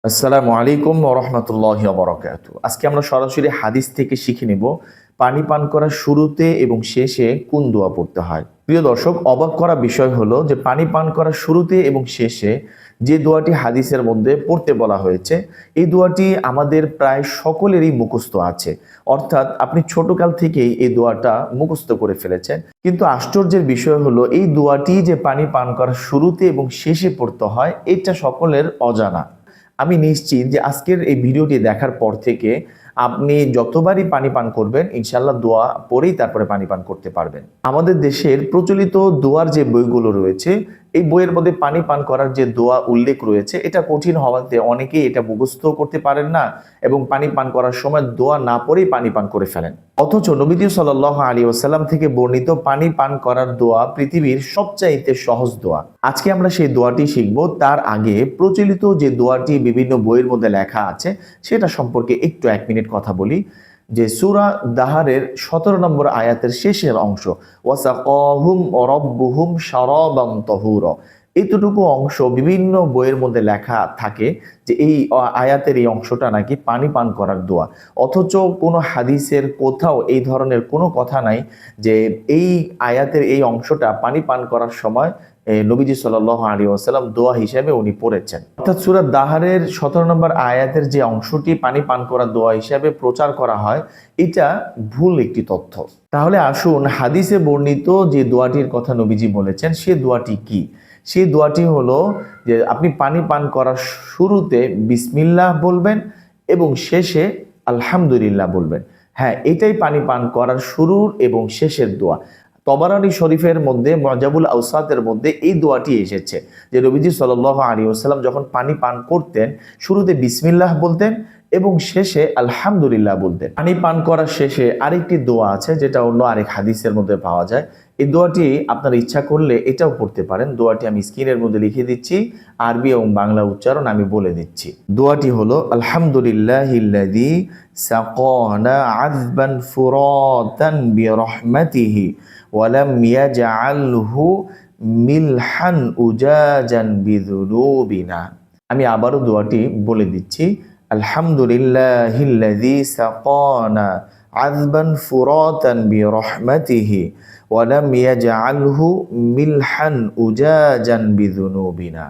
আসসালামু আলাইকুম ওয়া রাহমাতুল্লাহি ওয়া বারাকাতুহু। আজকে আমরা সরাসরি হাদিস থেকে শিখে নেব পানি পান করার শুরুতে এবং শেষে কোন দোয়া পড়তে হয়। প্রিয় দর্শক, অবাক করা বিষয় হলো যে পানি পান করার শুরুতে এবং শেষে যে দোয়াটি হাদিসের মধ্যে পড়তে বলা হয়েছে, এই দোয়াটি আমাদের প্রায় সকলেরই মুখস্থ আছে। অর্থাৎ আপনি ছোটকাল থেকেই এই দোয়াটা মুখস্থ করে ফেলেছেন। কিন্তু আশ্চর্যের বিষয় হলো এই দোয়াটি যে পানি পান করার শুরুতে এবং শেষে পড়তে হয়, এটা সকলের অজানা। আমি নিশ্চিত যে আজকের এই ভিডিওটি দেখার পর থেকে আপনি যতবারই পানি পান করবেন ইনশাআল্লাহ দোয়া পড়েই তারপরে পানি পান করতে পারবেন। আমাদের দেশের প্রচলিত দোয়ার যে বইগুলো রয়েছে, এই বইয়ের মধ্যে পানি পান করার যে দোয়া উল্লেখ রয়েছে, এটা কঠিন হওয়াতে অনেকেই এটা মুখস্থ করতে পারেন না এবং পানি পান করার সময় দোয়া না পড়েই পানি পান করে ফেলেন। অথচ নবীজি সাল্লাল্লাহু আলাইহি ওয়াসাল্লাম থেকে বর্ণিত পানি পান করার দোয়া পৃথিবীর সবচাইতে সহজ দোয়া। আজকে আমরা সেই দোয়াটি শিখব। তার আগে প্রচলিত যে দোয়াটি বিভিন্ন বইয়ের মধ্যে লেখা আছে সেটা সম্পর্কে একটু 1 মিনিট কথা বলি। যে সূরা দাহারের 17 নম্বর আয়াতের শেষের অংশ, ওয়াসাকাহুম রাব্বুহুম শারাবান তাহুরা, এতটুকু অংশ বিভিন্ন বইয়ের মধ্যে লেখা থাকে যে এই আয়াতের এই অংশটা নাকি পানি পান করার দোয়া। অথচ কোনো হাদিসের কোথাও এই ধরনের কোনো কথা নাই যে এই আয়াতের এই অংশটা পানি পান করার সময় নবীজি সাল্লাল্লাহু আলাইহি ওয়াসাল্লাম দোয়া হিসেবে উনি পড়েছেন। অর্থাৎ সূরা দাহারের 17 নম্বর আয়াতের যে অংশটি পানি পান করার দোয়া হিসেবে প্রচার করা হয়, এটা ভুল একটি তথ্য। তাহলে আসুন হাদিসে বর্ণিত যে দোয়াটির কথা নবীজি বলেছেন সে দোয়াটি কি? সেই দোয়াটি হলো যে আপনি পানি পান করার শুরুতে বিসমিল্লাহ বলবেন এবং শেষে আলহামদুলিল্লাহ বলবেন। হ্যাঁ, এটাই পানি পান করার শুরুর এবং শেষের দোয়া। তবারানী শরীফের মধ্যে মুজাবুল আওসাতের মধ্যে এই দোয়াটি এসেছে যে নবীজি সাল্লাল্লাহু আলাইহি ওয়াসাল্লাম যখন পানি পান করতেন শুরুতে বিসমিল্লাহ বলতেন এবং শেষে আলহামদুলিল্লাহ বলতেন। পানি পান করার শেষে আরেকটি দোয়া আছে যেটা অন্য আরেক হাদিসের মধ্যে পাওয়া যায়। এই দোয়াটি আপনার ইচ্ছা করলে এটাও পড়তে পারেন। দোয়াটি আমি স্ক্রিনের মধ্যে লিখে দিচ্ছি, আরবি এবং বাংলা উচ্চারণ আমি বলে দিচ্ছি। দোয়াটি হলো আলহামদুলিল্লাহিল্লাযী সাকানা আযবান ফুরাতান বিরহমাতিহি ওয়া লাম ইয়াজআলহু মিলহান উজাজান বিযুনুবিনা। আমি আবারও দোয়াটি বলে দিচ্ছি, আলহামদুলিল্লাহিল্লাযী সাকানা আযবান ফুরাতান বিরহমাতিহি ওয়া লাম ইয়াজআলহু মিলহান উজাজান বিযুনুবিনা।